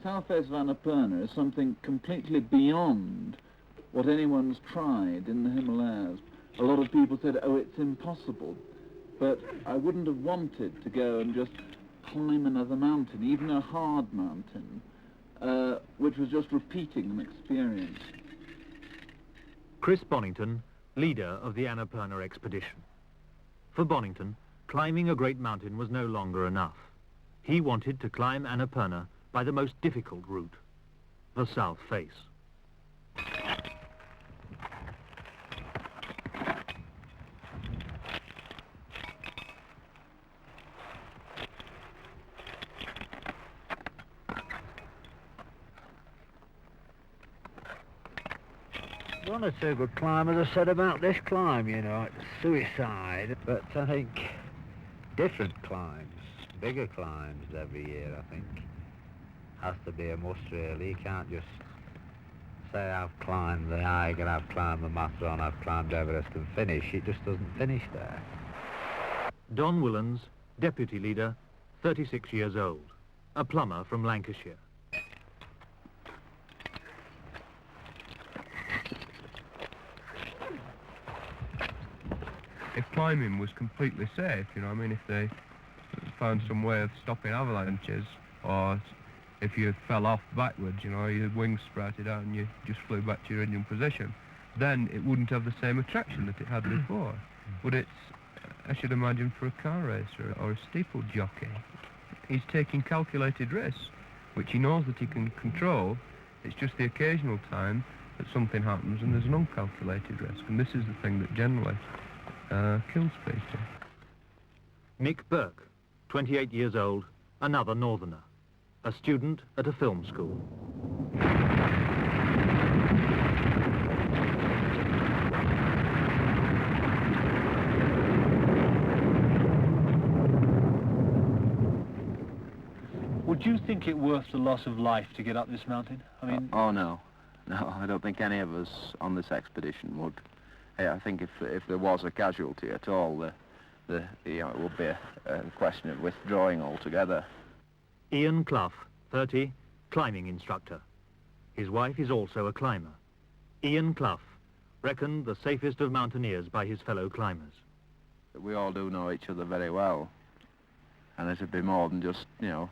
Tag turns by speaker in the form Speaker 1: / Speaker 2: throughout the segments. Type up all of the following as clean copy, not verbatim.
Speaker 1: South Face of Annapurna is something completely beyond what anyone's tried in the Himalayas. A lot of people said, oh, it's impossible. But I wouldn't have wanted to go and just climb another mountain, even a hard mountain, which was just repeating an experience.
Speaker 2: Chris Bonington, leader of the Annapurna expedition. For Bonington, climbing a great mountain was no longer enough. He wanted to climb Annapurna by the most difficult route, the South Face.
Speaker 3: One or two good climbers have said about this climb, you know, it's suicide, but I think different climbs, bigger climbs every year, I think, has to be a must really. You can't just say I've climbed the Eiger, I've climbed the Matterhorn, I've climbed Everest and finish. It just doesn't finish there.
Speaker 2: Don Whillans, deputy leader, 36 years old, a plumber from Lancashire.
Speaker 4: If climbing was completely safe, you know, I mean, if they found some way of stopping avalanches, or if you fell off backwards, you know, your wings sprouted out and you just flew back to your original position, then it wouldn't have the same attraction that it had before. But it's, I should imagine, for a car racer or a steeple jockey, he's taking calculated risks, which he knows that he can control. It's just the occasional time that something happens and there's an uncalculated risk, and this is the thing that generally kills people.
Speaker 2: Nick Burke, 28 years old, another northerner, a student at a film school.
Speaker 5: Would you think it worth the loss of life to get up this mountain? I mean...
Speaker 6: oh, no. No, I don't think any of us on this expedition would. I think if there was a casualty at all, you know, it would be a question of withdrawing altogether.
Speaker 2: Ian Clough, 30, climbing instructor. His wife is also a climber. Ian Clough, reckoned the safest of mountaineers by his fellow climbers.
Speaker 6: We all do know each other very well, and it'd be more than just, you know,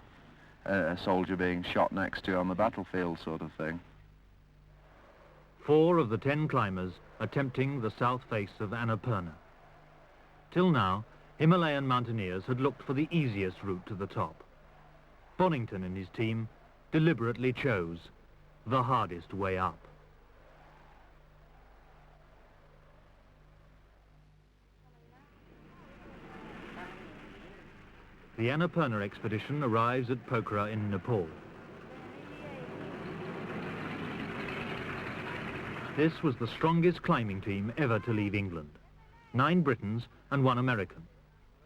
Speaker 6: a soldier being shot next to on the battlefield sort of thing.
Speaker 2: 4 of the 10 climbers attempting the South Face of Annapurna. Till now, Himalayan mountaineers had looked for the easiest route to the top. Bonington and his team deliberately chose the hardest way up. The Annapurna expedition arrives at Pokhara in Nepal. This was the strongest climbing team ever to leave England. 9 Britons and 1 American,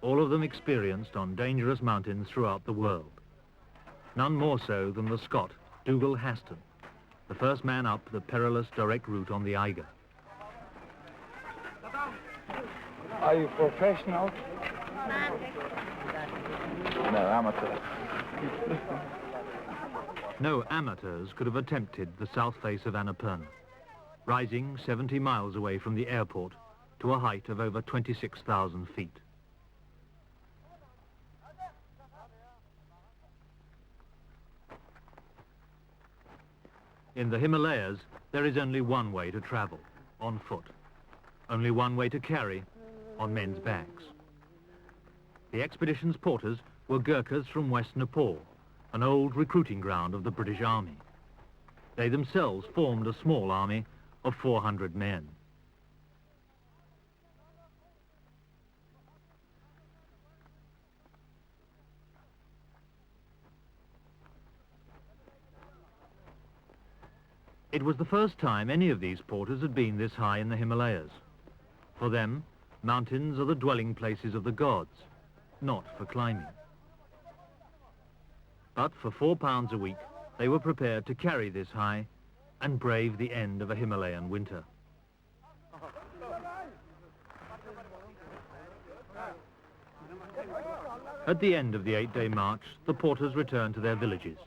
Speaker 2: all of them experienced on dangerous mountains throughout the world. None more so than the Scot, Dougal Haston, the first man up the perilous direct route on the Eiger.
Speaker 3: Are you professional?
Speaker 6: No, amateur.
Speaker 2: No amateurs could have attempted the South Face of Annapurna, rising 70 miles away from the airport to a height of over 26,000 feet. In the Himalayas, there is only one way to travel, on foot. Only one way to carry, on men's backs. The expedition's porters were Gurkhas from West Nepal, an old recruiting ground of the British Army. They themselves formed a small army of 400 men. It was the first time any of these porters had been this high in the Himalayas. For them, mountains are the dwelling places of the gods, not for climbing. But for £4 a week, they were prepared to carry this high and brave the end of a Himalayan winter. At the end of the 8-day march, the porters returned to their villages.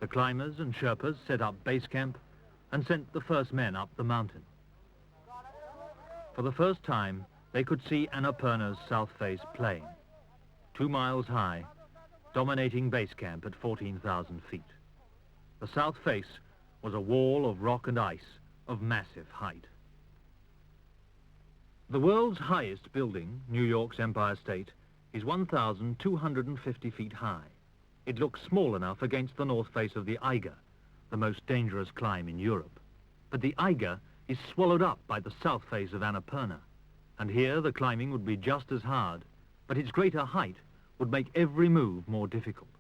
Speaker 2: The climbers and Sherpas set up base camp and sent the first men up the mountain. For the first time, they could see Annapurna's south face plain, 2 miles high, dominating base camp at 14,000 feet. The south face was a wall of rock and ice of massive height. The world's highest building, New York's Empire State, is 1,250 feet high. It looks small enough against the north face of the Eiger, the most dangerous climb in Europe. But the Eiger is swallowed up by the south face of Annapurna, and here the climbing would be just as hard, but its greater height would make every move more difficult.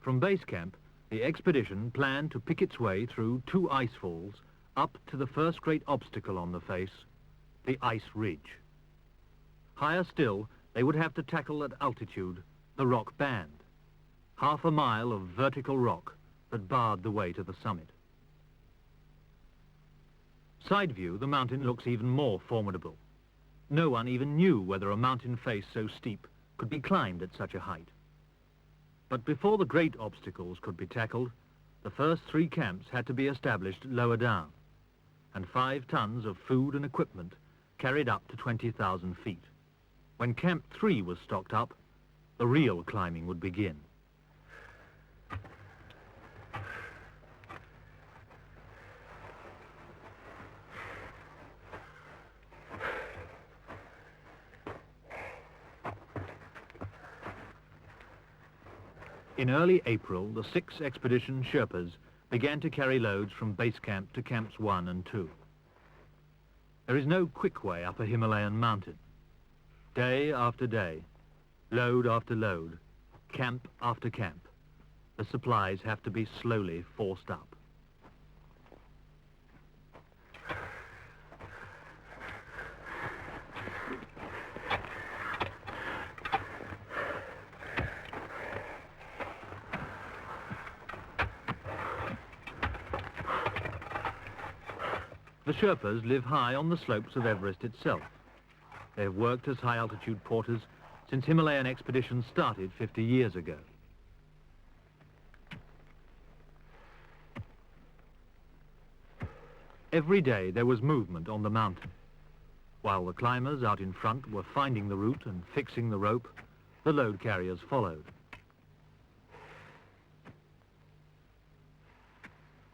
Speaker 2: From base camp, the expedition planned to pick its way through 2 ice falls up to the first great obstacle on the face, the ice ridge. Higher still, they would have to tackle at altitude the rock band, 1/2 mile of vertical rock that barred the way to the summit. Side view, the mountain looks even more formidable. No one even knew whether a mountain face so steep could be climbed at such a height. But before the great obstacles could be tackled, the first 3 camps had to be established lower down, and 5 tons of food and equipment carried up to 20,000 feet. When Camp 3 was stocked up, the real climbing would begin. In early April, the 6 expedition Sherpas began to carry loads from base camp to camps 1 and 2. There is no quick way up a Himalayan mountain. Day after day, load after load, camp after camp, the supplies have to be slowly forced up. The Sherpas live high on the slopes of Everest itself. They have worked as high-altitude porters since Himalayan expeditions started 50 years ago. Every day there was movement on the mountain. While the climbers out in front were finding the route and fixing the rope, the load carriers followed.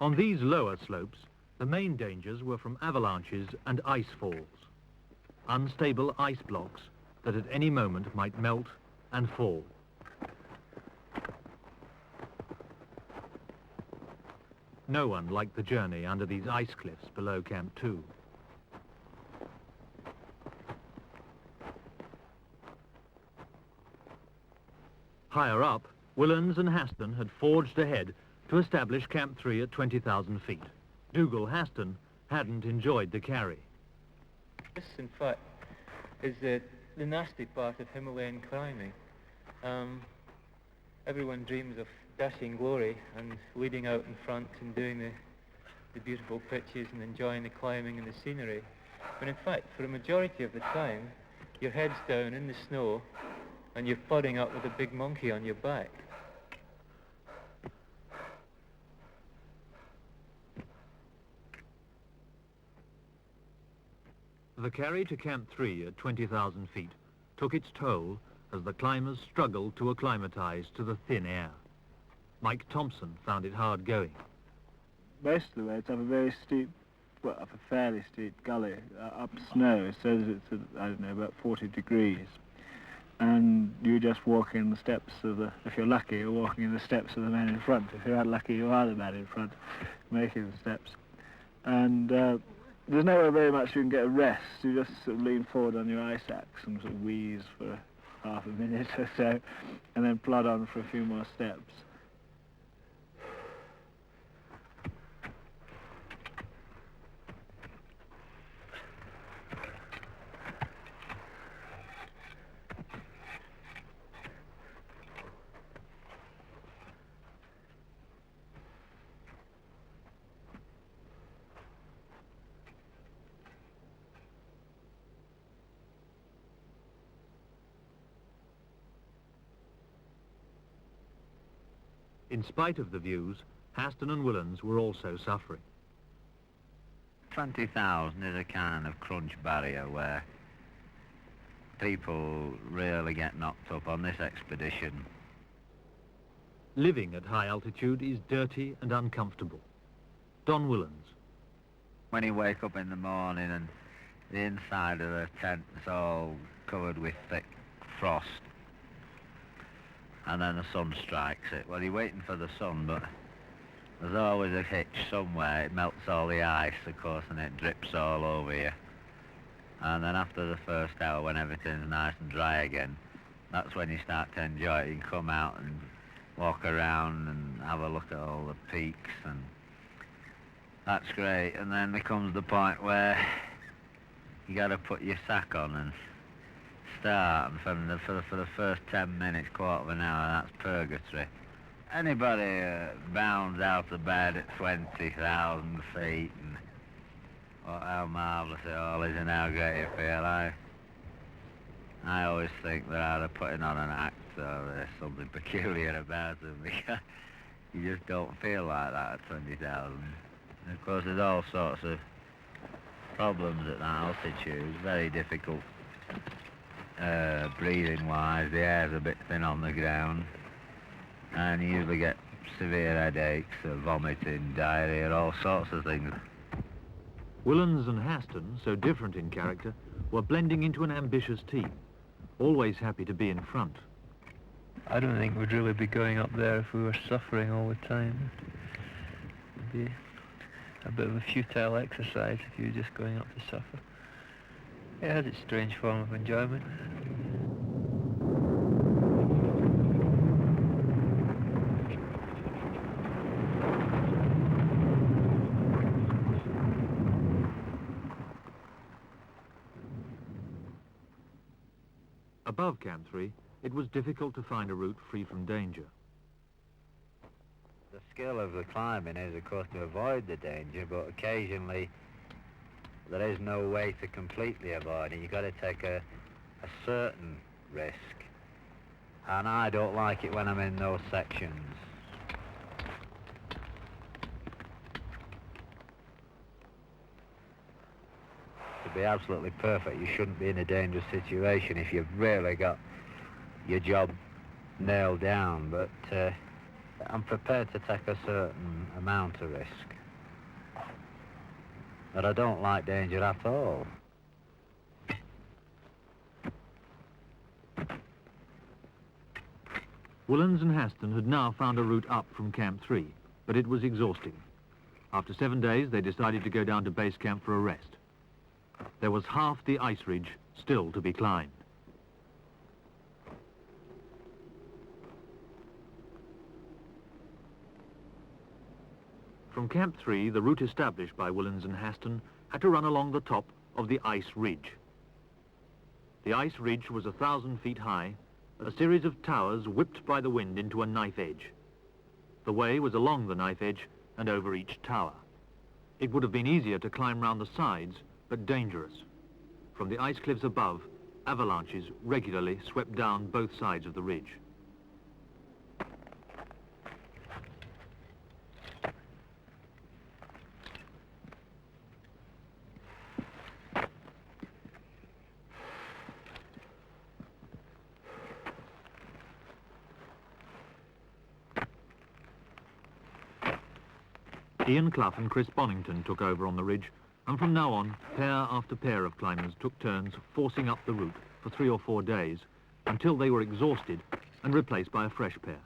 Speaker 2: On these lower slopes, the main dangers were from avalanches and ice falls, unstable ice blocks that at any moment might melt and fall. No one liked the journey under these ice cliffs below Camp 2. Higher up, Whillans and Haston had forged ahead to establish Camp 3 at 20,000 feet. Dougal Haston hadn't enjoyed the carry.
Speaker 7: This, in fact, is the nasty part of Himalayan climbing. Everyone dreams of dashing glory and leading out in front and doing the beautiful pitches and enjoying the climbing and the scenery. But in fact, for a majority of the time, your head's down in the snow and you're plodding up with a big monkey on your back.
Speaker 2: The carry to Camp 3 at 20,000 feet took its toll as the climbers struggled to acclimatise to the thin air. Mike Thompson found it hard going.
Speaker 8: Most of the way it's up a very steep, well, up a fairly steep gully, up snow, so that it's, I don't know, about 40 degrees. And you just walk in the steps of the, if you're lucky, you're walking in the steps of the man in front. If you're unlucky, you are the man in front, making the steps. And there's nowhere very much you can get a rest. You just sort of lean forward on your ice axe and sort of wheeze for half a minute or so, and then plod on for a few more steps.
Speaker 2: In spite of the views, Haston and Whillans were also suffering.
Speaker 3: 20,000 is a kind of crunch barrier where people really get knocked up on this expedition.
Speaker 2: Living at high altitude is dirty and uncomfortable. Don Whillans.
Speaker 3: When you wake up in the morning and the inside of the tent is all covered with thick frost, and then the sun strikes it. Well, you're waiting for the sun, but there's always a hitch somewhere. It melts all the ice, of course, and it drips all over you. And then after the first hour, when everything's nice and dry again, that's when you start to enjoy it. You can come out and walk around and have a look at all the peaks, and that's great. And then there comes the point where you got to put your sack on and start, and for the first 10 minutes, quarter of an hour, that's purgatory. Anybody bounds out of bed at 20,000 feet, and how marvellous it all is and how great you feel. I always think they're either putting on an act or there's something peculiar about them, because you just don't feel like that at 20,000. And of course, there's all sorts of problems at that altitude. It's very difficult breathing-wise. The air's a bit thin on the ground, and you usually get severe headaches, vomiting, diarrhea, all sorts of things.
Speaker 2: Whillans and Haston, so different in character, were blending into an ambitious team, always happy to be in front.
Speaker 7: I don't think we'd really be going up there if we were suffering all the time. It'd be a bit of a futile exercise if you were just going up to suffer. It has its strange form of enjoyment.
Speaker 2: Above Camp 3, it was difficult to find a route free from danger.
Speaker 3: The skill of the climbing is, of course, to avoid the danger, but occasionally there is no way to completely avoid it. You've got to take a certain risk. And I don't like it when I'm in those sections. To be absolutely perfect, you shouldn't be in a dangerous situation if you've really got your job nailed down, but I'm prepared to take a certain amount of risk. But I don't like danger at all.
Speaker 2: Whillans and Haston had now found a route up from Camp 3, but it was exhausting. After 7 days, they decided to go down to base camp for a rest. There was half the ice ridge still to be climbed. From Camp 3, the route established by Whillans and Haston had to run along the top of the ice ridge. The ice ridge was 1,000 feet high, a series of towers whipped by the wind into a knife edge. The way was along the knife edge and over each tower. It would have been easier to climb round the sides, but dangerous. From the ice cliffs above, avalanches regularly swept down both sides of the ridge. Clough and Chris Bonington took over on the ridge, and from now on, pair after pair of climbers took turns forcing up the route for 3 or 4 days until they were exhausted and replaced by a fresh pair.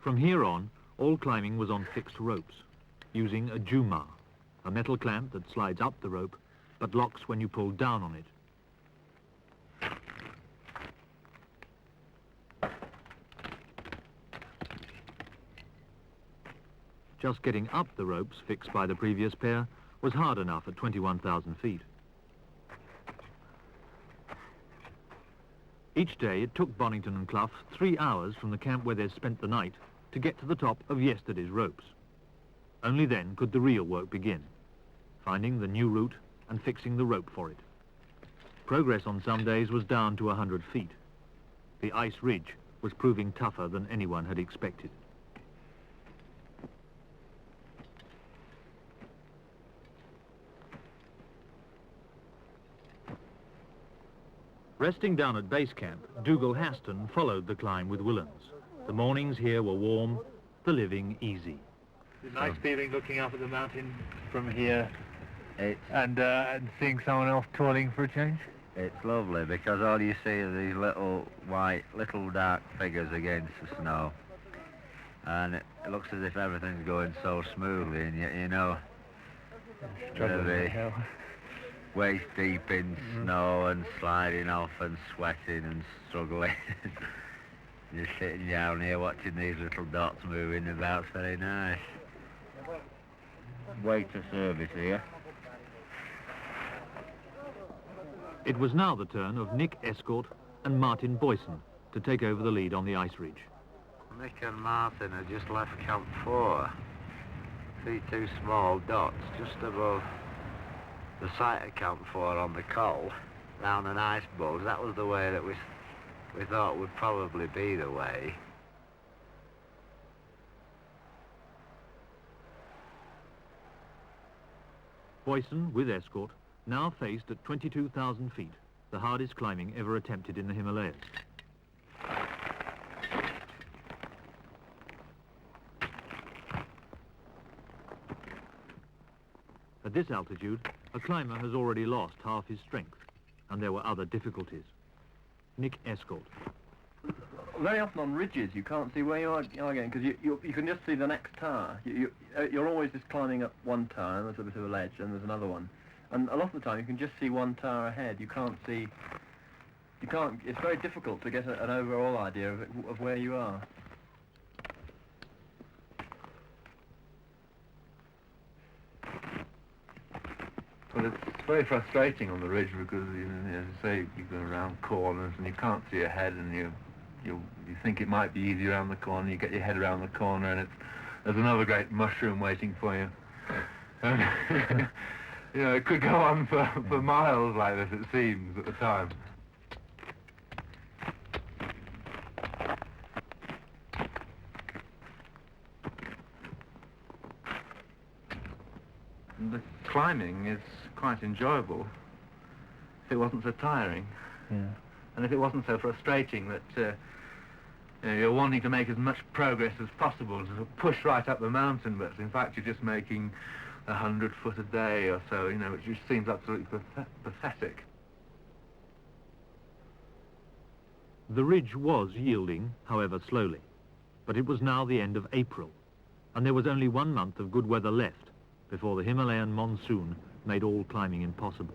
Speaker 2: From here on, all climbing was on fixed ropes, using a humour, a metal clamp that slides up the rope but locks when you pull down on it. Just getting up the ropes fixed by the previous pair was hard enough at 21,000 feet. Each day it took Bonington and Clough 3 hours from the camp where they'd spent the night to get to the top of yesterday's ropes. Only then could the real work begin, finding the new route and fixing the rope for it. Progress on some days was down to 100 feet. The ice ridge was proving tougher than anyone had expected. Resting down at base camp, Dougal Haston followed the climb with Whillans. The mornings here were warm, the living easy.
Speaker 5: It's a nice feeling looking up at the mountain from here and seeing someone else toiling for a change.
Speaker 3: It's lovely because all you see are these little white, little dark figures against the snow. And it looks as if everything's going so smoothly, and yet, you know, they're waist deep in snow and sliding off and sweating and struggling. Just sitting down here watching these little dots moving about, it's very nice. Waiter service here.
Speaker 2: It was now the turn of Nick Escourt and Martin Boysen to take over the lead on the ice ridge.
Speaker 3: Nick and Martin had just left Camp 4. See two small dots just above the site of Camp 4 on the Clough, round an ice bulge. That was the way that we thought would probably be the way.
Speaker 2: Boysen, with Escourt, now faced at 22,000 feet, the hardest climbing ever attempted in the Himalayas. At this altitude, a climber has already lost half his strength, and there were other difficulties. Nick Escourt.
Speaker 6: Very often on ridges you can't see where you are going, because you can just see the next tower. You're always just climbing up one tower, and there's a bit of a ledge, and there's another one. And a lot of the time you can just see one tower ahead. It's very difficult to get an overall idea of where you are.
Speaker 9: Well, it's very frustrating on the ridge because, as you say, you go around corners and you can't see ahead, and you think it might be easy around the corner. You get your head around the corner, and there's another great mushroom waiting for you. And you know, it could go on for miles like this, it seems, at the time. The climbing is quite enjoyable if it wasn't so tiring.
Speaker 5: Yeah.
Speaker 9: And if it wasn't so frustrating that you know, you're wanting to make as much progress as possible to push right up the mountain, but in fact you're just making 100 foot a day or so, you know, which just seems absolutely pathetic.
Speaker 2: The ridge was yielding, however slowly, but it was now the end of April, and there was only 1 month of good weather left before the Himalayan monsoon made all climbing impossible.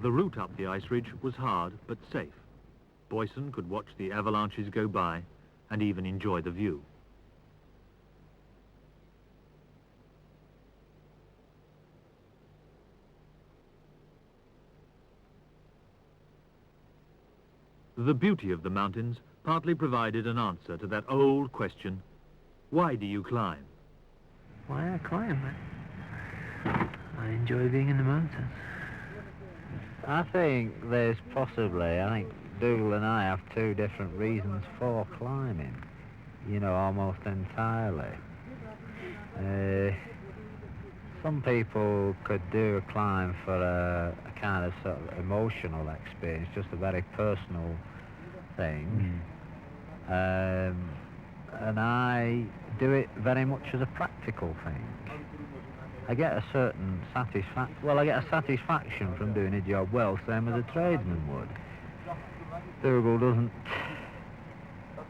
Speaker 2: The route up the ice ridge was hard but safe. Boysen could watch the avalanches go by and even enjoy the view. The beauty of the mountains partly provided an answer to that old question, why do you climb?
Speaker 10: Why I climb? I enjoy being in the mountains.
Speaker 3: I think there's possibly, I think Dougal and I have two different reasons for climbing, you know, almost entirely. Some people could do a climb for a kind of sort of emotional experience, just a very personal thing. And I do it very much as a practical thing. I get a certain satisfaction from doing a job well, same as a tradesman would. Dougal doesn't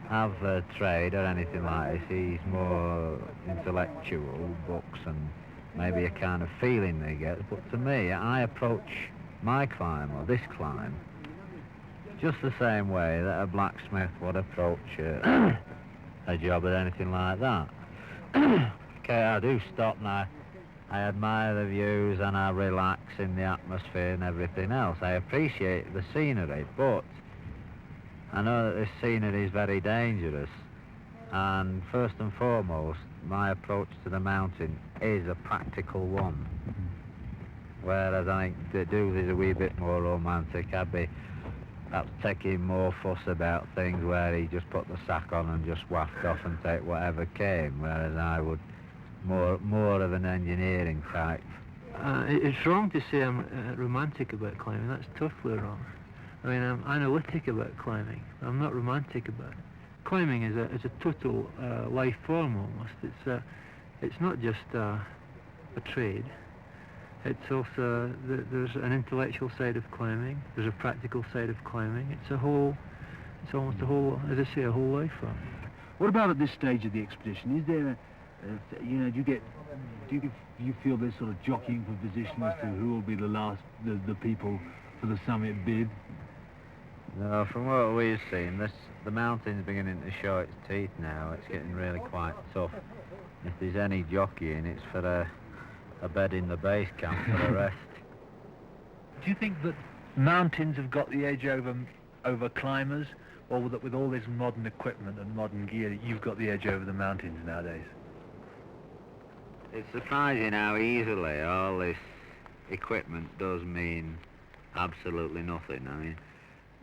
Speaker 3: have a trade or anything like this. He's more intellectual, books and maybe a kind of feeling they get. But to me, I approach my climb, or this climb, just the same way that a blacksmith would approach a job or anything like that. Okay, I do stop now. I admire the views and I relax in the atmosphere and everything else. I appreciate the scenery, but I know that this scenery is very dangerous. And first and foremost, my approach to the mountain is a practical one. Whereas I think the Dougal is a wee bit more romantic. I'd be perhaps taking more fuss about things where he just put the sack on and just waft off and take whatever came, whereas I would more of an engineering type.
Speaker 10: It's wrong to say I'm romantic about climbing. That's totally wrong. I mean, I'm analytic about climbing. I'm not romantic about it. Climbing is a total life form almost. It's not just a trade. It's also there's an intellectual side of climbing. There's a practical side of climbing. It's almost a whole, as I say, a whole life form.
Speaker 11: What about at this stage of the expedition? Is there, do you feel there's sort of jockeying for position as to who will be the people for the summit bid?
Speaker 3: No, from what we've seen, the mountain's beginning to show its teeth now. It's getting really quite tough. If there's any jockeying, it's for a bed in the base camp for a rest.
Speaker 11: Do you think that mountains have got the edge over climbers, or that with all this modern equipment and modern gear, you've got the edge over the mountains nowadays?
Speaker 3: It's surprising how easily all this equipment does mean absolutely nothing. I mean,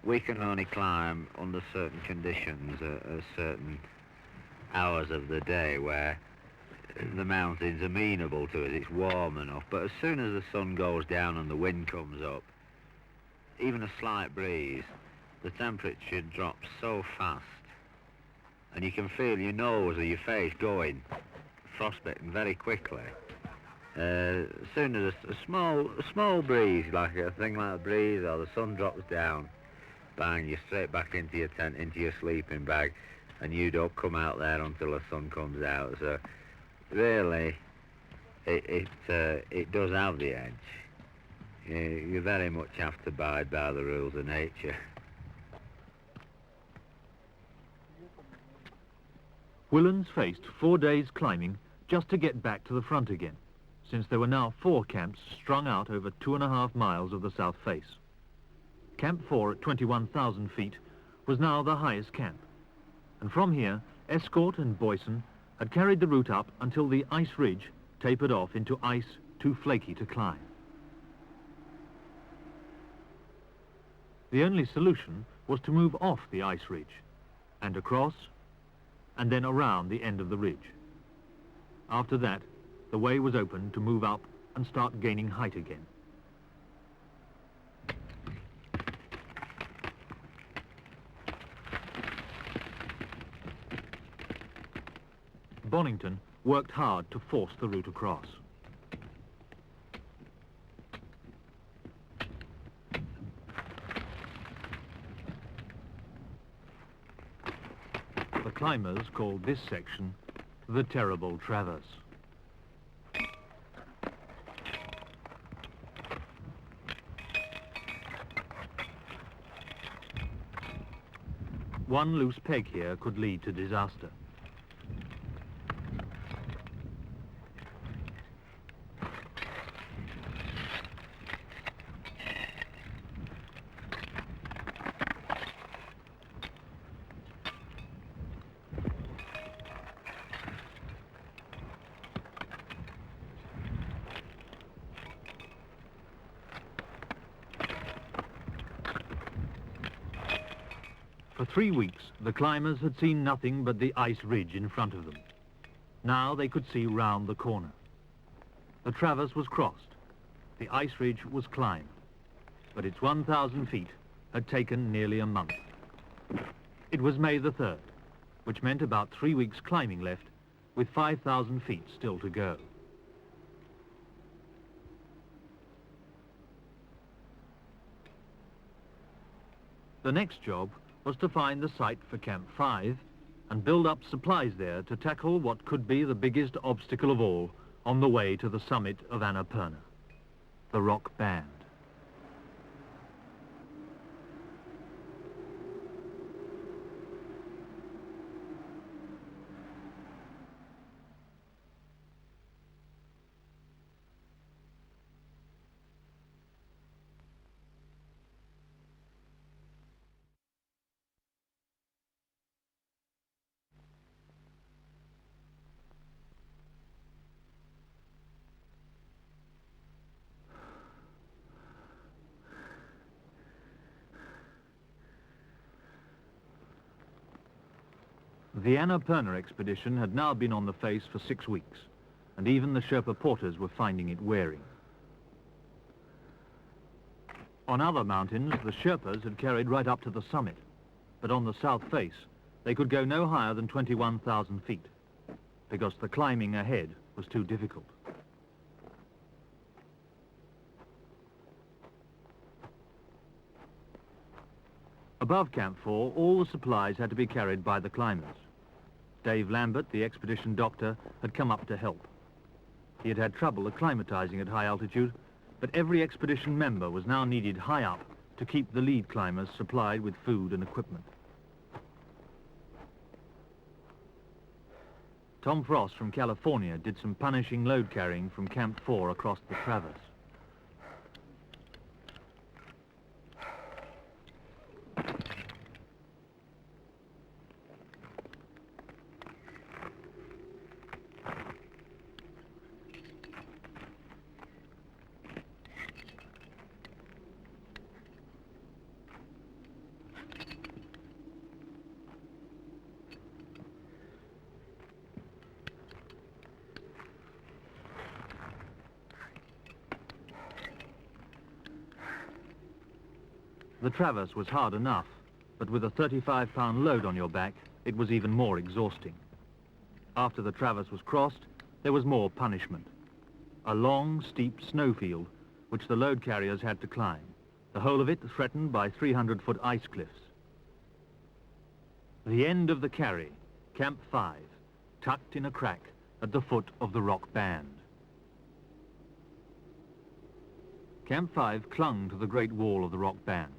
Speaker 3: we can only climb under certain conditions at certain hours of the day where the mountain's amenable to it. It's warm enough, but as soon as the sun goes down and the wind comes up, even a slight breeze, the temperature drops so fast, and you can feel your nose or your face going, frostbitten very quickly. As soon as a small breeze, like a thing like a breeze, or the sun drops down, bang, you're straight back into your tent, into your sleeping bag, and you don't come out there until the sun comes out. So really, it does have the edge. You very much have to abide by the rules of nature.
Speaker 2: Whillans faced 4 days climbing just to get back to the front again, since there were now 4 camps strung out over 2.5 miles of the South Face. Camp 4 at 21,000 feet was now the highest camp, and from here, Escourt and Boysen had carried the route up until the ice ridge tapered off into ice too flaky to climb. The only solution was to move off the ice ridge, and across, and then around the end of the ridge. After that, the way was open to move up and start gaining height again. Bonington worked hard to force the route across. The climbers called this section the Terrible Traverse. One loose peg here could lead to disaster. For 3 weeks, the climbers had seen nothing but the ice ridge in front of them. Now they could see round the corner. The traverse was crossed. The ice ridge was climbed. But its 1,000 feet had taken nearly a month. It was May the 3rd, which meant about 3 weeks climbing left, with 5,000 feet still to go. The next job was to find the site for Camp 5 and build up supplies there to tackle what could be the biggest obstacle of all on the way to the summit of Annapurna, the rock band. The Annapurna expedition had now been on the face for 6 weeks, and even the Sherpa porters were finding it wearing. On other mountains, the Sherpas had carried right up to the summit, but on the south face, they could go no higher than 21,000 feet, because the climbing ahead was too difficult. Above Camp 4, all the supplies had to be carried by the climbers. Dave Lambert, the expedition doctor, had come up to help. He had had trouble acclimatizing at high altitude, but every expedition member was now needed high up to keep the lead climbers supplied with food and equipment. Tom Frost from California did some punishing load carrying from Camp 4 across the Traverse. The Traverse was hard enough, but with a 35-pound load on your back, it was even more exhausting. After the Traverse was crossed, there was more punishment. A long, steep snowfield, which the load carriers had to climb, the whole of it threatened by 300-foot ice cliffs. The end of the carry, Camp 5, tucked in a crack at the foot of the rock band. Camp 5 clung to the great wall of the rock band.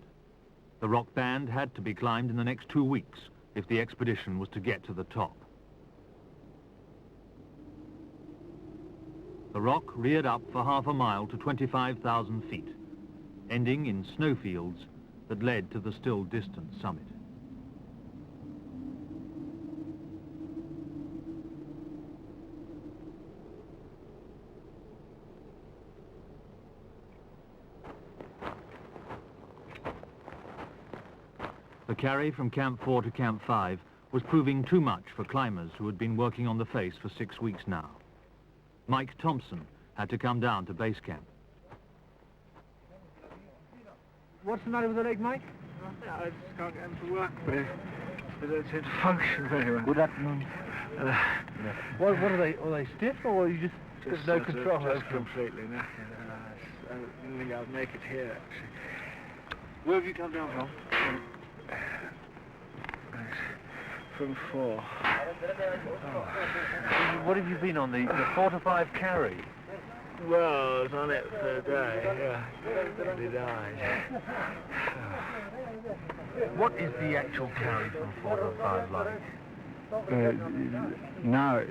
Speaker 2: The rock band had to be climbed in the next 2 weeks if the expedition was to get to the top. The rock reared up for half a mile to 25,000 feet, ending in snowfields that led to the still distant summit. The carry from Camp 4 to Camp 5 was proving too much for climbers who had been working on the face for 6 weeks now. Mike Thompson had to come down to base camp.
Speaker 8: What's the matter with the leg, Mike? I just can't get them to work, but they don't seem to function very well.
Speaker 11: Good afternoon. What are they? Are they stiff, or are you just no control?
Speaker 8: Just completely knackered. I didn't think I'd make it here, actually. Where have you come down from? From 4.
Speaker 11: Oh. What have you been on, the 4 to 5 carry?
Speaker 8: Well, I was on it for a day, yeah. And he died.
Speaker 11: What is the actual carry from 4 to 5 like?
Speaker 8: Now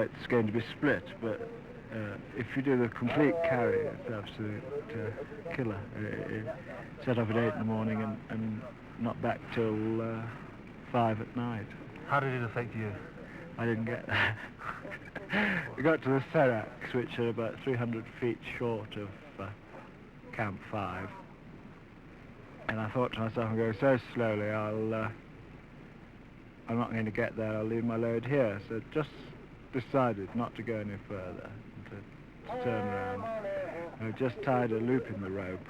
Speaker 8: it's going to be split, but if you do the complete carry, it's absolute killer. Set off at 8 in the morning and not back till 5 at night.
Speaker 11: How did it affect you?
Speaker 8: I didn't get there. We got to the Seracs, which are about 300 feet short of Camp 5. And I thought to myself, I'm going so slowly, I'm not going to get there, I'll leave my load here. So just decided not to go any further, to turn around. I just tied a loop in the rope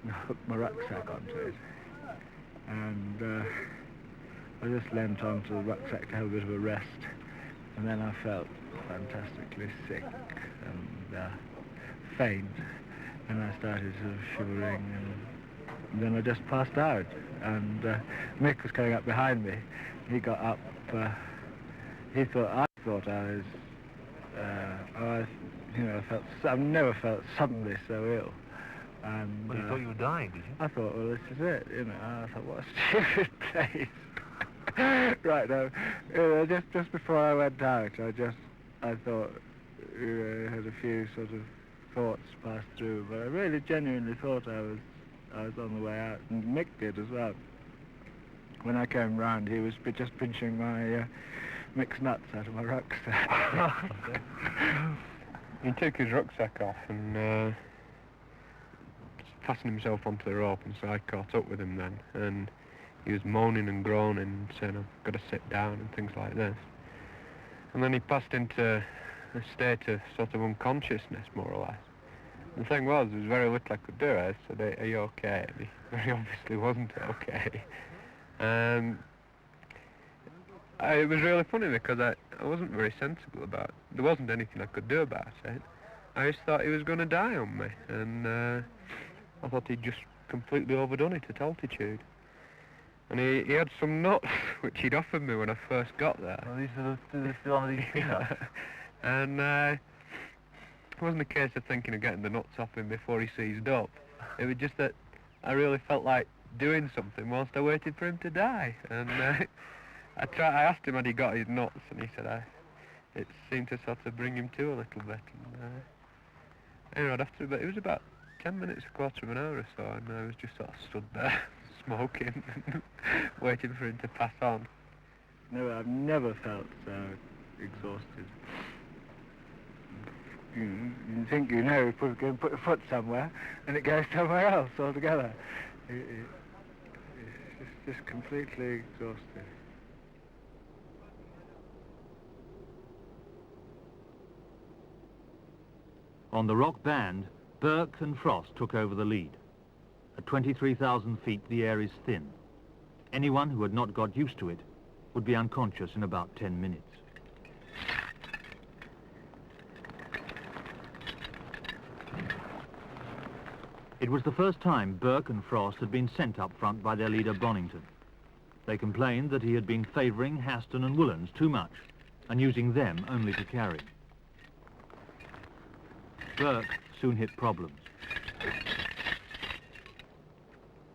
Speaker 8: and hooked my rucksack onto it. And I just leant onto the rucksack to have a bit of a rest. And then I felt fantastically sick and faint. And I started sort of shivering, and then I just passed out. And Mick was coming up behind me. He got up. I thought I was. I've never felt suddenly so ill. And
Speaker 11: Well, you thought you were dying, did you?
Speaker 8: I thought, well, this is it. I thought, what a stupid place. Right now, just before I went out, I thought, I had a few sort of thoughts pass through, but I really genuinely thought I was on the way out, and Mick did as well. When I came round, he was just pinching my Mick's nuts out of my rucksack.
Speaker 4: He took his rucksack off and fastened himself onto the rope, and so I caught up with him then, and he was moaning and groaning, saying, I've got to sit down and things like this. And then he passed into a state of sort of unconsciousness, more or less. The thing was, there was very little I could do. I said, are you okay? And he very obviously wasn't okay. It was really funny because I wasn't very sensible about it. There wasn't anything I could do about it. I just thought he was going to die on me, and I thought he'd just completely overdone it at altitude. And he had some nuts, which he'd offered me when I first got there.
Speaker 5: Well, these are the one of these peanuts.
Speaker 4: And it wasn't a case of thinking of getting the nuts off him before he seized up. It was just that I really felt like doing something whilst I waited for him to die. And I asked him had he got his nuts, and he said it seemed to sort of bring him to a little bit. And anyway, after it was about 10 minutes, a quarter of an hour or so, and I was just sort of stood there, smoking, waiting for him to pass on.
Speaker 8: No, I've never felt so exhausted. You think you know, you put a foot somewhere, and it goes somewhere else altogether. It's just completely exhausted.
Speaker 2: On the rock band, Burke and Frost took over the lead. At 23,000 feet, the air is thin. Anyone who had not got used to it would be unconscious in about 10 minutes. It was the first time Burke and Frost had been sent up front by their leader Bonington. They complained that he had been favouring Haston and Whillans too much and using them only to carry. Burke soon hit problems.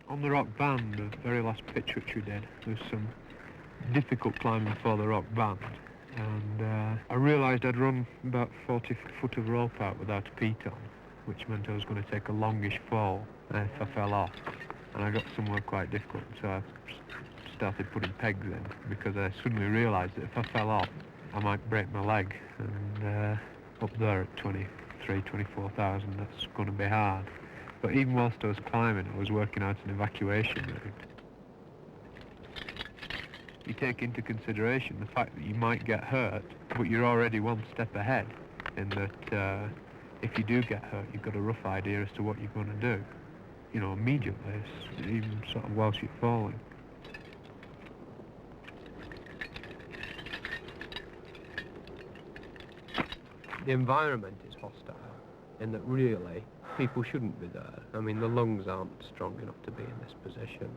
Speaker 4: On the rock band, the very last pitch which we did, there was some difficult climbing for the rock band, and I realised I'd run about 40 foot of rope out without a peat on, which meant I was going to take a longish fall if I fell off, and I got somewhere quite difficult, so I started putting pegs in, because I suddenly realised that if I fell off I might break my leg, and up there at 24,000 that's going to be hard. But even whilst I was climbing, I was working out an evacuation route. You take into consideration the fact that you might get hurt, but you're already one step ahead, in that if you do get hurt, you've got a rough idea as to what you're going to do, you know, immediately, even sort of whilst you're falling.
Speaker 12: The environment is hostile, in that really people shouldn't be there. I mean, the lungs aren't strong enough to be in this position.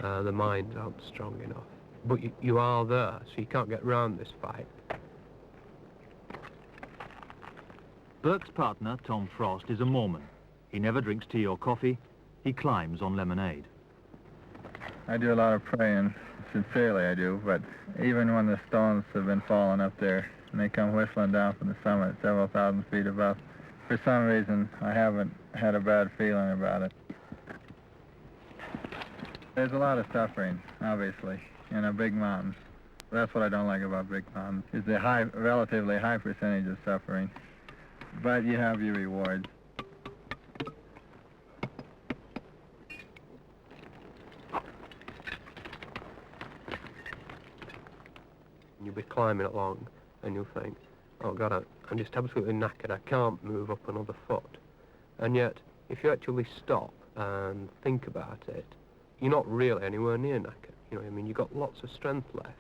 Speaker 12: The minds aren't strong enough. But you are there, so you can't get round this fight.
Speaker 2: Burke's partner, Tom Frost, is a Mormon. He never drinks tea or coffee. He climbs on lemonade.
Speaker 13: I do a lot of praying, sincerely I do, but even when the stones have been falling up there and they come whistling down from the summit several thousand feet above, for some reason I haven't had a bad feeling about it. There's a lot of suffering, obviously, in a big mountain. That's what I don't like about big mountains, is the relatively high percentage of suffering. But you have your rewards.
Speaker 12: You'll be climbing along and you'll think, oh God, I'm just absolutely knackered, I can't move up another foot. And yet, if you actually stop and think about it, you're not really anywhere near knackered. You know, I mean, you've got lots of strength left.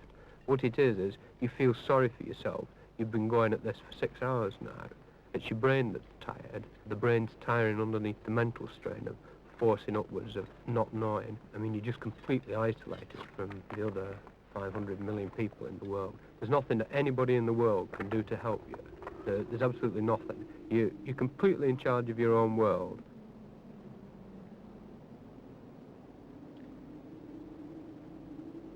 Speaker 12: What it is you feel sorry for yourself. You've been going at this for 6 hours now. It's your brain that's tired. The brain's tiring underneath the mental strain of forcing upwards, of not knowing. I mean, you're just completely isolated from the other 500 million people in the world. There's nothing that anybody in the world can do to help you. There's absolutely nothing. You're completely in charge of your own world.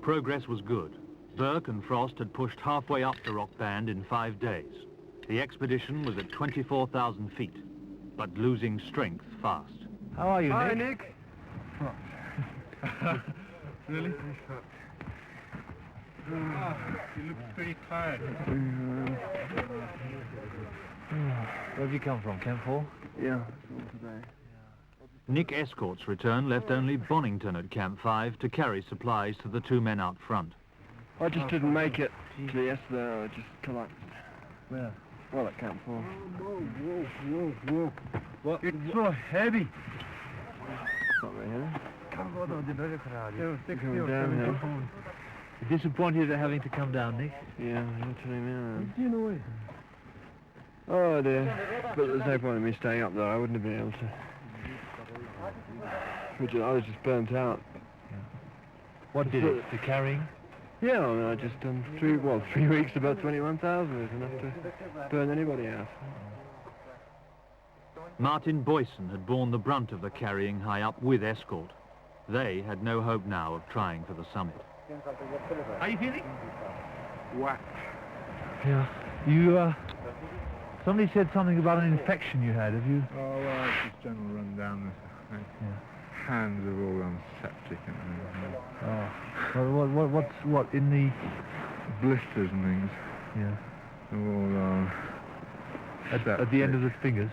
Speaker 2: Progress was good. Burke and Frost had pushed halfway up the rock band in 5 days. The expedition was at 24,000 feet, but losing strength fast.
Speaker 5: How are you, Nick?
Speaker 4: Hi, Nick.
Speaker 5: Really? You look pretty tired. Where have you come from? Camp 4?
Speaker 8: Yeah, today.
Speaker 2: Nick Escourt's return left only Bonington at Camp 5 to carry supplies to the two men out front.
Speaker 6: I just didn't make it to yesterday, I just collapsed.
Speaker 11: Where?
Speaker 6: Well, at Camp 4.
Speaker 11: Whoa. What?
Speaker 6: It's so heavy.
Speaker 11: Not very heavy.
Speaker 6: Coming downhill.
Speaker 11: You're disappointed at having to come down, Nick?
Speaker 6: Yeah, I'm telling you. Oh dear. But there's no point in me staying up there. I wouldn't have been able to. I was just burnt out.
Speaker 11: What did it? The carrying?
Speaker 6: Yeah, I mean, I just done 3 weeks, about 21,000 is enough to burn anybody out.
Speaker 2: Martin Boysen had borne the brunt of the carrying high up with Escourt. They had no hope now of trying for the summit.
Speaker 11: How are you feeling?
Speaker 6: Whacked.
Speaker 11: Yeah. You, somebody said something about an infection you had, have you?
Speaker 13: Oh, well, it's just general rundown. Hands have all gone septic and everything.
Speaker 11: Oh. What, in the...
Speaker 13: Blisters and things.
Speaker 11: Yeah.
Speaker 13: All gone
Speaker 11: At the end of the fingers?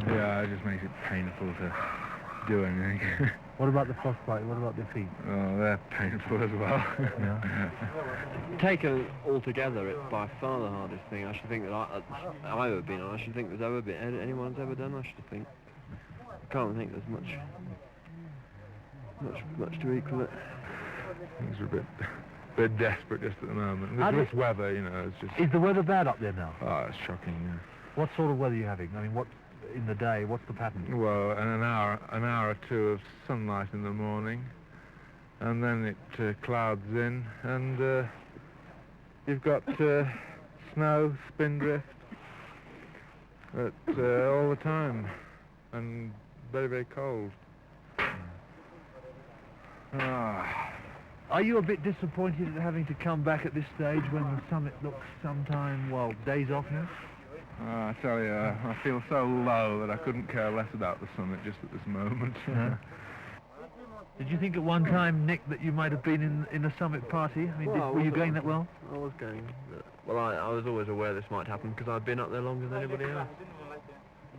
Speaker 13: Yeah, it just makes it painful to do anything.
Speaker 11: What about the frostbite? What about the feet?
Speaker 13: Oh, they're painful as well.
Speaker 11: Yeah.
Speaker 6: Taken altogether, it's by far the hardest thing I should think that I've ever been on. I should think there's ever been anyone's ever done. I should think. I can't think there's much to equal it.
Speaker 13: Things are a bit desperate just at the moment. This weather, you know, it's just...
Speaker 11: Is the weather bad up there now?
Speaker 13: Oh, it's shocking, yeah.
Speaker 11: What sort of weather are you having? I mean, what in the day? What's the pattern?
Speaker 13: Well, an hour or two of sunlight in the morning, and then it clouds in, and you've got snow, spindrift, all the time, and very, very cold.
Speaker 11: Are you a bit disappointed at having to come back at this stage when the summit looks sometime, well, days off now?
Speaker 13: I tell you, I feel so low that I couldn't care less about the summit just at this moment.
Speaker 11: Did you think at one time, Nick, that you might have been in a summit party? I mean, were you going that well?
Speaker 6: I was going. Well, I was always aware this might happen because I've been up there longer than anybody else.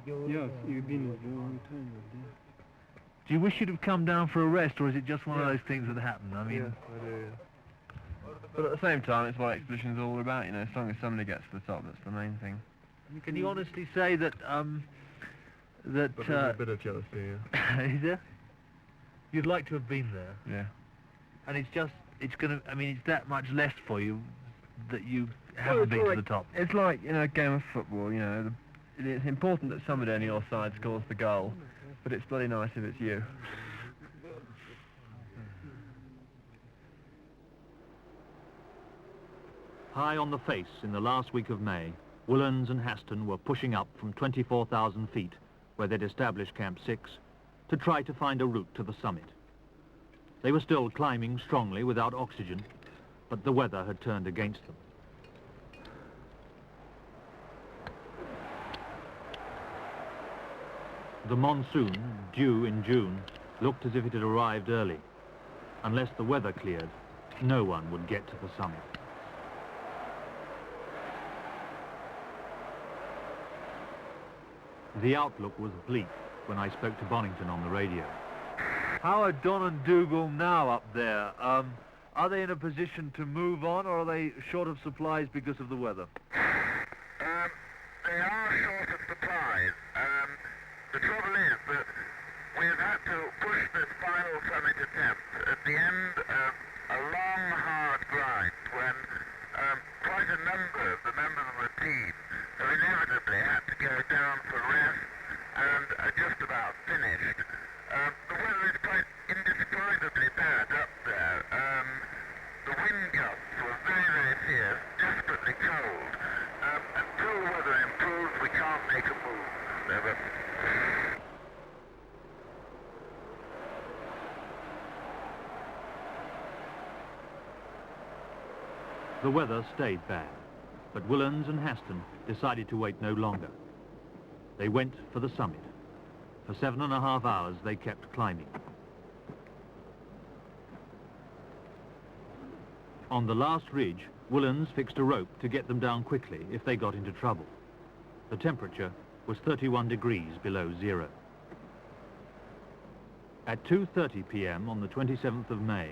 Speaker 6: Yes, you've been there for a long time.
Speaker 11: Do you wish you'd have come down for a rest, or is it just one of those things that happen? I mean...
Speaker 6: Yes, I do, yeah. But at the same time, it's what expedition's all about, you know, as long as somebody gets to the top, that's the main thing.
Speaker 11: Can you honestly say that,
Speaker 13: But there's a bit of jealousy, yeah.
Speaker 11: Is there? You'd like to have been there.
Speaker 6: Yeah.
Speaker 11: And it's that much less for you that you haven't been to the top.
Speaker 6: It's like, you know, a game of football, you know, it's important that somebody on your side scores the goal, but it's bloody nice if it's you.
Speaker 2: High on the face in the last week of May, Whillans and Haston were pushing up from 24,000 feet, where they'd established Camp 6, to try to find a route to the summit. They were still climbing strongly without oxygen, but the weather had turned against them. The monsoon, due in June, looked as if it had arrived early. Unless the weather cleared, no one would get to the summit. The outlook was bleak when I spoke to Bonington on the radio.
Speaker 11: How are Don and Dougal now up there? Are they in a position to move on, or are they short of supplies because of the weather?
Speaker 14: They are short of supplies. The trouble is that we've had to push this final summit attempt at the end of a long, hard grind when quite a number of the members of the team have inevitably had to go down for rest and are just about finished. The weather is quite indescribably bad up there. The wind gusts were very, very fierce, desperately cold. Until the weather improves, we can't make a move. Never.
Speaker 2: The weather stayed bad, but Whillans and Haston decided to wait no longer. They went for the summit. For 7.5 hours they kept climbing. On the last ridge, Whillans fixed a rope to get them down quickly if they got into trouble. The temperature was 31 degrees below zero. At 2:30 p.m. on the 27th of May,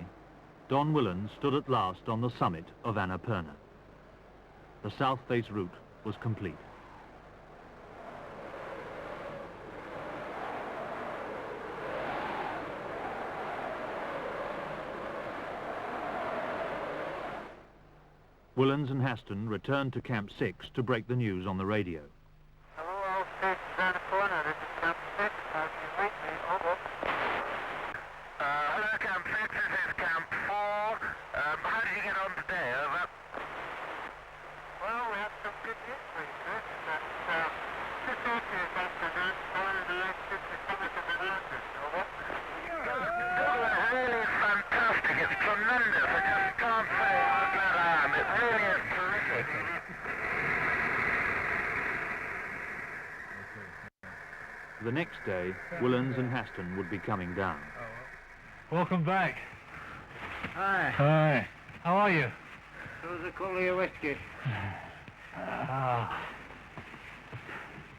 Speaker 2: Don Whillans stood at last on the summit of Annapurna. The South Face route was complete. Whillans and Haston returned to Camp 6 to break the news on the radio.
Speaker 14: Hello, all South Face of Annapurna. This is Camp 6. How can you reach me? Over. Hello, Camp 6. This is Camp 4. How did you get on today? Over. Well, we had some good news for you, sir. That 2:30 this afternoon, following the lake to the summit of the mountains. Over. Dougal is really fantastic. It's tremendous. I just can't say how glad I am. It really is terrific.
Speaker 2: The next day, Whillans and Haston would be coming down.
Speaker 11: Welcome back.
Speaker 3: Hi.
Speaker 11: Hi. How are you?
Speaker 3: How's the call of your whiskey?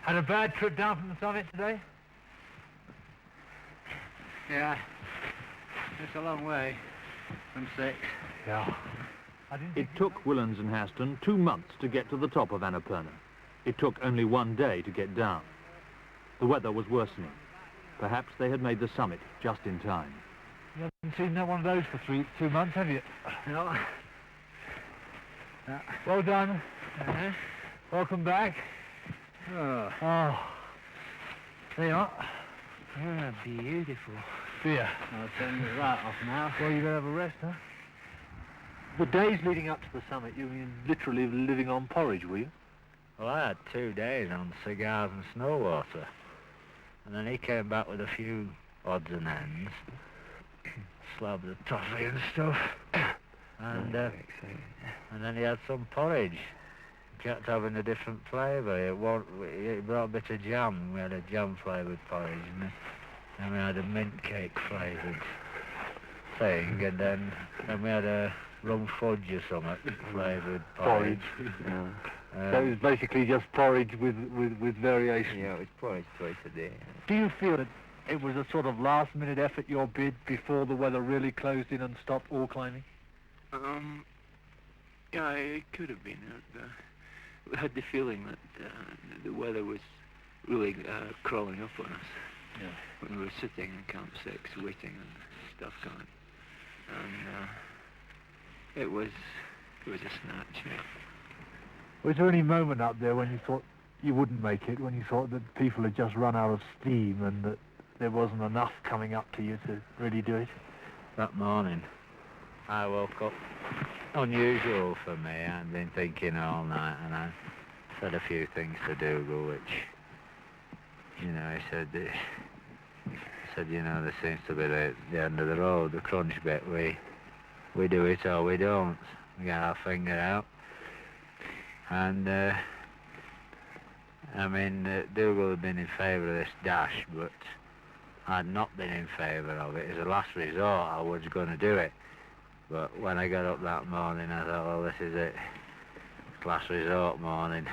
Speaker 11: Had a bad trip down from the summit today?
Speaker 3: Yeah. It's a long way from 6.
Speaker 11: Yeah.
Speaker 2: It took Whillans and Haston 2 months to get to the top of Annapurna. It took only 1 day to get down. The weather was worsening. Perhaps they had made the summit just in time.
Speaker 11: You haven't seen one of those for 2 months, have you?
Speaker 3: No.
Speaker 11: Well done. Welcome back.
Speaker 3: Oh.
Speaker 11: There you are.
Speaker 3: Yeah, beautiful.
Speaker 11: Yeah.
Speaker 3: I'll turn the right off now.
Speaker 11: Well, you're going to have a rest, huh? The days leading up to the summit, you were literally living on porridge, were you?
Speaker 3: Well, I had 2 days on cigars and snow water. And then he came back with a few odds and ends. Slabs of toffee and stuff. And then he had some porridge. Kept having a different flavour. He brought a bit of jam. We had a jam-flavoured porridge. And we had a mint cake flavoured thing. And then we had a rum fudge or something flavoured porridge.
Speaker 11: So it was basically just porridge with variation.
Speaker 3: Yeah, it was porridge twice a day.
Speaker 11: Do you feel that it was a sort of last-minute effort, your bid, before the weather really closed in and stopped all climbing?
Speaker 15: Yeah, it could have been. We had the feeling that the weather was really crawling up on us when we were sitting in Camp 6 waiting and stuff going. And it was a snatch. Yeah.
Speaker 11: Was there any moment up there when you thought you wouldn't make it, when you thought that people had just run out of steam and that there wasn't enough coming up to you to really do it?
Speaker 3: That morning, I woke up. Unusual for me. I'd been thinking all night, and I said a few things to Dougal, which, he said, there seems to be the end of the road, the crunch bit. We do it or we don't. We get our finger out. And, Dougal had been in favour of this dash, but I'd not been in favour of it. As a last resort, I was going to do it. But when I got up that morning, I thought, well, this is it. It's last resort morning.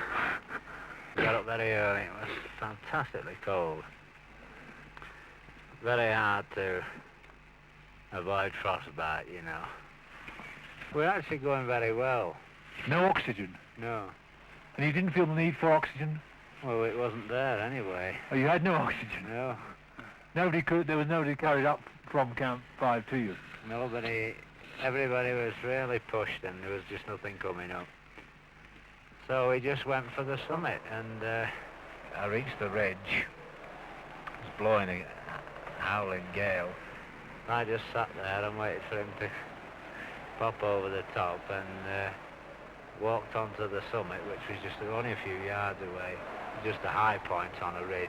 Speaker 3: Got up very early. It was fantastically cold. Very hard to avoid frostbite, We're actually going very well.
Speaker 11: No oxygen?
Speaker 3: No.
Speaker 11: And you didn't feel the need for oxygen?
Speaker 3: Well, it wasn't there anyway.
Speaker 11: Oh, you had no oxygen?
Speaker 3: No.
Speaker 11: There was nobody carried up from Camp 5 to you?
Speaker 3: Nobody. Everybody was really pushed and there was just nothing coming up. So we just went for the summit, and I reached the ridge. It was blowing a howling gale. I just sat there and waited for him to pop over the top, and walked onto the summit, which was just only a few yards away, just a high point on a ridge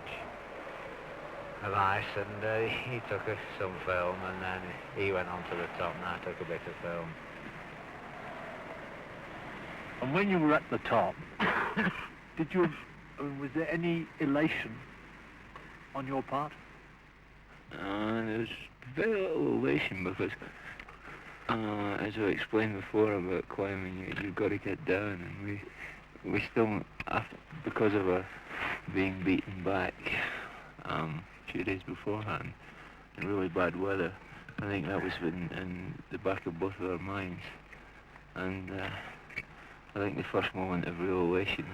Speaker 3: of ice, and he took some film, and then he went onto the top, and I took a bit of film.
Speaker 11: And when you were at the top, was there any elation on your part?
Speaker 15: There was very little elation because, as I explained before about climbing, you've got to get down, and we still, because of being beaten back 2 days beforehand, really bad weather. I think that was in the back of both of our minds. And I think the first moment of real elation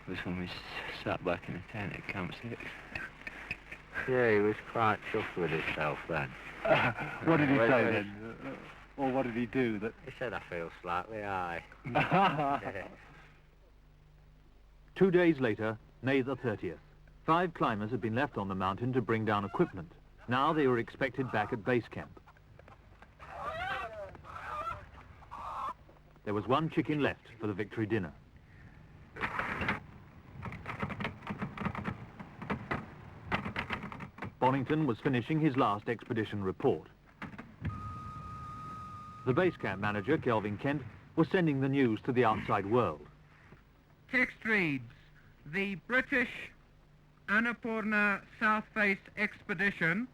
Speaker 15: was when we sat back in the tent at Camp 6.
Speaker 3: Yeah, he was quite chuffed with himself then.
Speaker 11: What did he say then? Or what did he do? That
Speaker 3: He said, I feel slightly high.
Speaker 2: 2 days later, May the 30th, 5 climbers had been left on the mountain to bring down equipment. Now they were expected back at base camp. There was 1 chicken left for the victory dinner. Bonington was finishing his last expedition report. The base camp manager, Kelvin Kent, was sending the news to the outside world.
Speaker 16: Text reads, the British Annapurna South Face expedition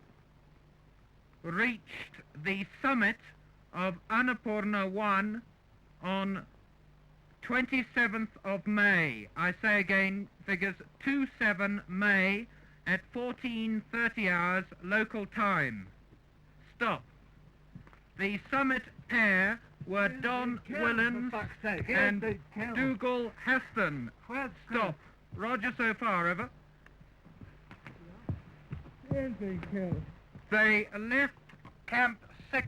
Speaker 16: reached the summit of Annapurna 1 on 27th of May. I say again, figures 27 May at 14:30 hours local time. Stop. The summit pair were Don Whillans and Dougal Haston. Stop. Roger so far, over. They left Camp 6.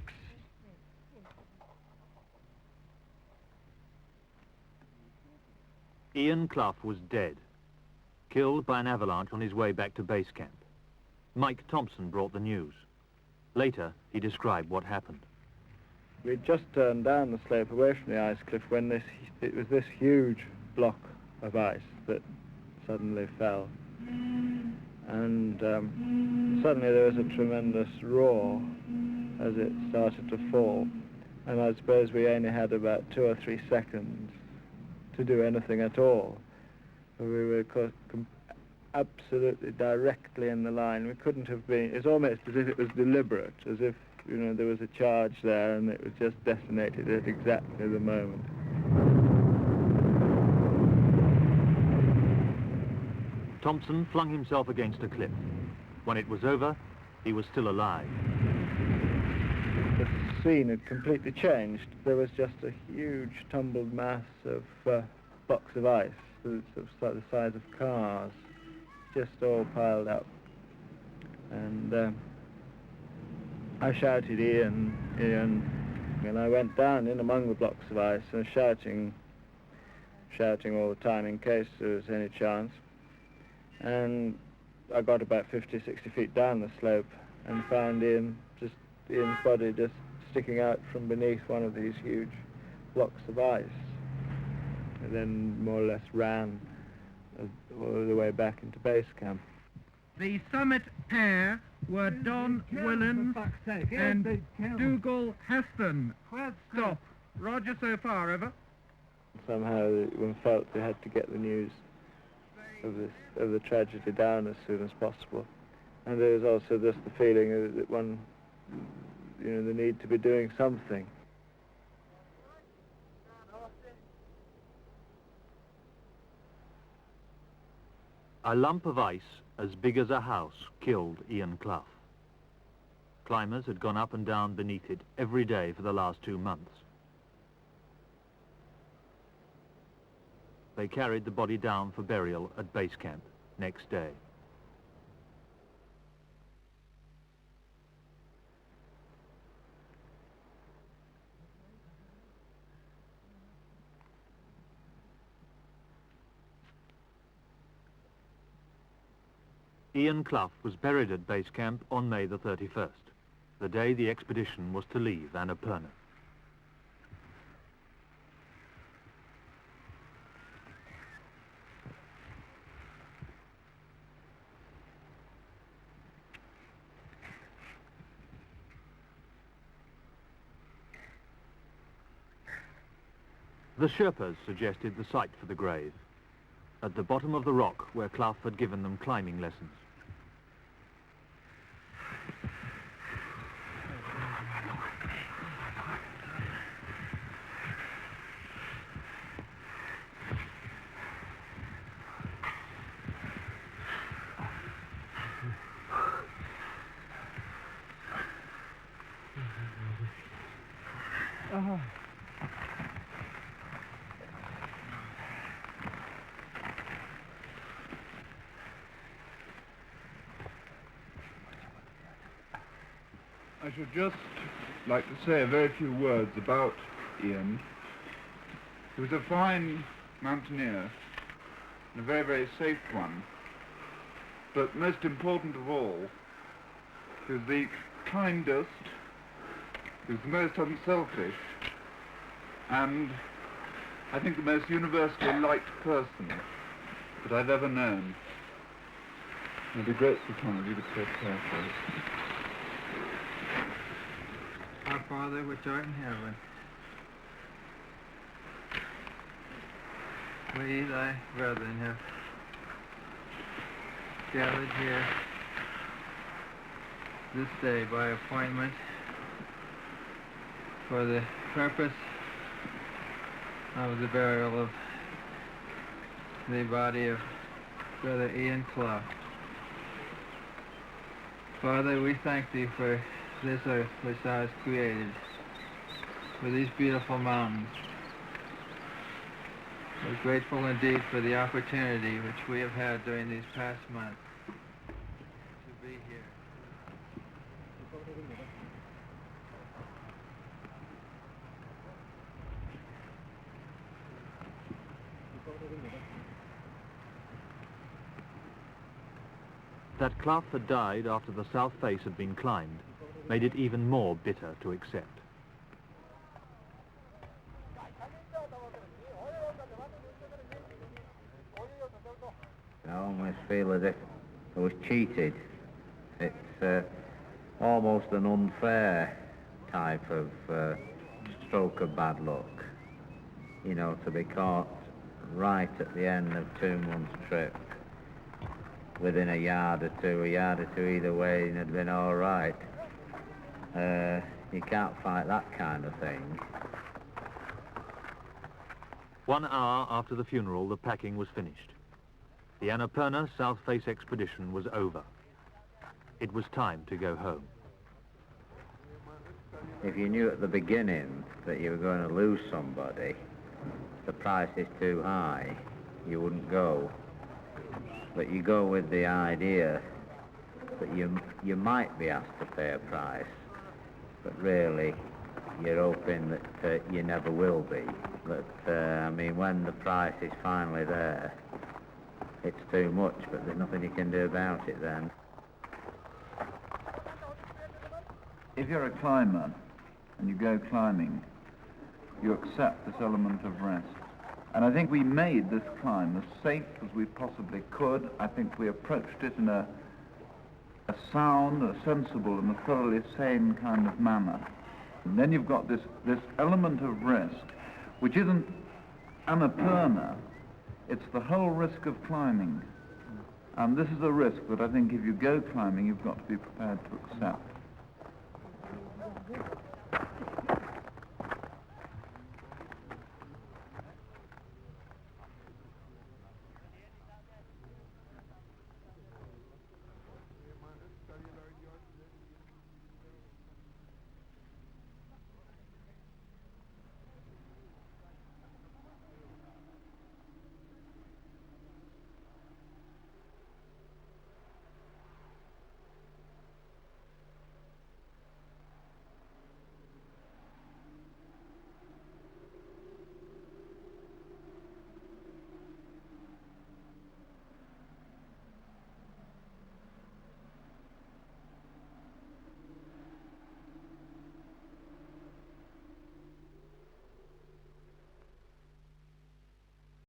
Speaker 2: Ian Clough was dead, killed by an avalanche on his way back to base camp. Mike Thompson brought the news. Later, he described what happened.
Speaker 13: We'd just turned down the slope away from the ice cliff when it was this huge block of ice that suddenly fell. And suddenly there was a tremendous roar as it started to fall. And I suppose we only had about 2 or 3 seconds to do anything at all. We were absolutely directly in the line. We couldn't have been, it's almost as if it was deliberate, as if, you know, there was a charge there and it was just detonated at exactly the moment.
Speaker 2: Thompson flung himself against a cliff. When it was over, he was still alive.
Speaker 13: The scene had completely changed. There was just a huge tumbled mass of blocks of ice, the size of cars, just all piled up. And I shouted, Ian, and I went down in among the blocks of ice and shouting all the time in case there was any chance. And I got about 50, 60 feet down the slope and found Ian's body just sticking out from beneath one of these huge blocks of ice. And then more or less ran all the way back into base camp.
Speaker 16: The summit pair were Don Whillans and Dougal Haston. Stop. Roger so far, over.
Speaker 13: Somehow one felt they had to get the news of the tragedy down as soon as possible. And there was also just the feeling that one, you know, the need to be doing something.
Speaker 2: A lump of ice as big as a house killed Ian Clough. Climbers had gone up and down beneath it every day for the last 2 months. They carried the body down for burial at base camp next day. Ian Clough was buried at base camp on May the 31st, the day the expedition was to leave Annapurna. The Sherpas suggested the site for the grave, at the bottom of the rock where Clough had given them climbing lessons.
Speaker 17: I should just like to say a very few words about Ian. He was a fine mountaineer and a very, very safe one. But most important of all, he was the kindest, he was the most unselfish, and I think the most universally liked person that I've ever known. I'd be grateful, Tom, if you could take care for it.
Speaker 13: Our Father which art in heaven, we thy brethren have gathered here this day by appointment for the purpose of the burial of the body of Brother Ian Clough. Father, we thank thee for this earth which thou hast created, for these beautiful mountains. We're grateful indeed for the opportunity which we have had during these past months to be here.
Speaker 2: That Clough had died after the South Face had been climbed made it even more bitter to accept.
Speaker 3: I almost feel as if I was cheated. It's almost an unfair type of stroke of bad luck, you know, to be caught right at the end of 2 months' trip within a yard or two either way, and it'd been all right. You can't fight that kind of thing.
Speaker 2: 1 hour after the funeral, the packing was finished. The Annapurna South Face expedition was over. It was time to go home.
Speaker 3: If you knew at the beginning that you were going to lose somebody, the price is too high, you wouldn't go. But you go with the idea that you might be asked to pay a price, but really you're hoping that you never will be. But I mean, when the price is finally there, it's too much, but there's nothing you can do about it then.
Speaker 1: If you're a climber and you go climbing, you accept this element of rest. And I think we made this climb as safe as we possibly could. I think we approached it in a sound, a sensible and a thoroughly sane kind of manner. And then you've got this element of risk, which isn't Annapurna, it's the whole risk of climbing. And this is a risk that I think if you go climbing, you've got to be prepared to accept.